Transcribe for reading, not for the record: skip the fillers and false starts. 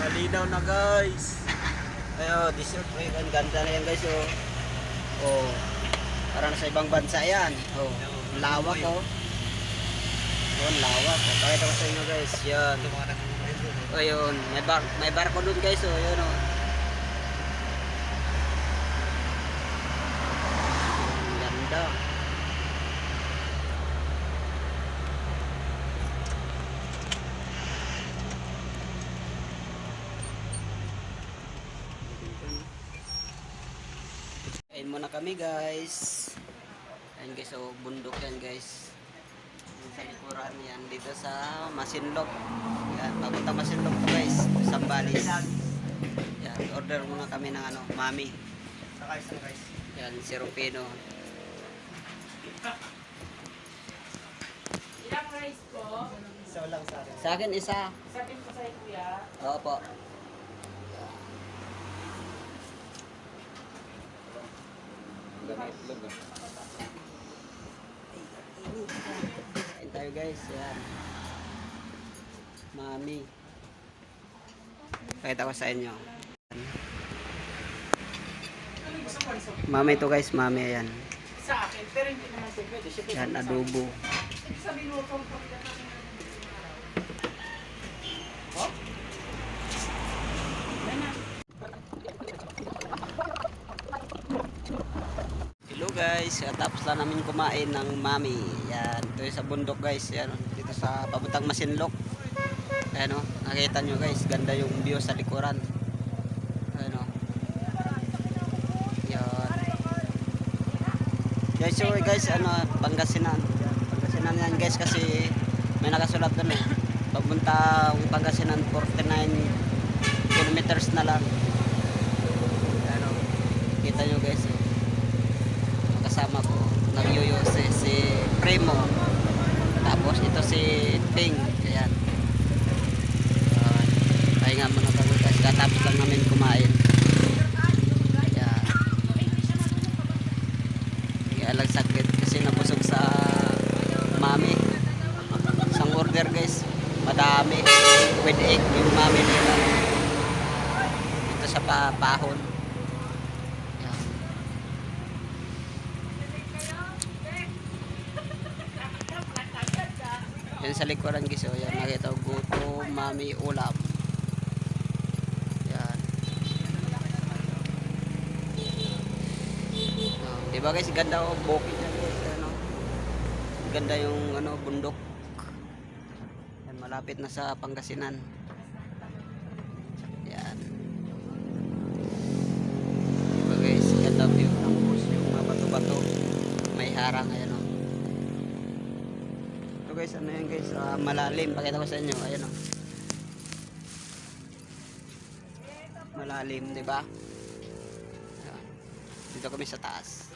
Malinaw na guys. Ayo, desert ray. Ang ganda na yan guys. Oh. Oh. Para sa ibang bansa yan. Oh. Lawak oh. Yun, lawak. Pakita ko sa inyo guys. Yan. Oh, yun. May barko dun guys. Oh, yun oh. Ang ganda. Kain muna kami guys. Ayan guys, so bundok yan guys. Sa likuran yan dito sa Masinloc. Yan, papunta Masinloc to guys, Sambales. Yan, order muna kami ng ano, mami. Yan, si Rufino. Ilang rice po? Isa lang sa akin. Sa akin isa. Sa akin po sa'yo kuya. Opo. Kain tayo guys, yan. Mami. Pakita ko sa inyo. Mami to guys, mami yan. Sa akin, pero hindi naman po pwede. Yan, adobo. Sabi mo kung Hello guys, tapos lang namin kumain ng mami. Yan, ito yung sa bundok guys. Yan, dito sa papuntang Masinloc. Ayan o, nakita nyo guys, ganda yung view sa likuran. Ayan o. Yan. Guys, so guys, ano, Pangasinan. Pangasinan yan guys kasi may nakasulat doon eh. Papunta Pangasinan 49 kilometers na lang. Ayan o, kita nyo guys eh. Kasama ko nagyuyo si Primo, tapos ito si Ping. Ayan, pahinga muna kami guys, katapos lang namin kumain. Ayan, kaya lang sakit kasi nabusog sa mami. Isang order guys, madami with egg yung mami nila ito sa pahon. Yan sa likuran guys, oh, yan nakita ko guto, mami, ulam. Yan. Oh, diba guys, ganda oh, bukid yan guys, ano. Ganda yung ano, bundok. Yan, malapit na sa Pangasinan. Yan. Diba guys, ganda view ng bus, yung mga bato-bato. May harang, ayan oh. Guys, ano yan guys, malalim, pakita ko sa inyo, ayan o, malalim, di ba? Dito kami sa taas.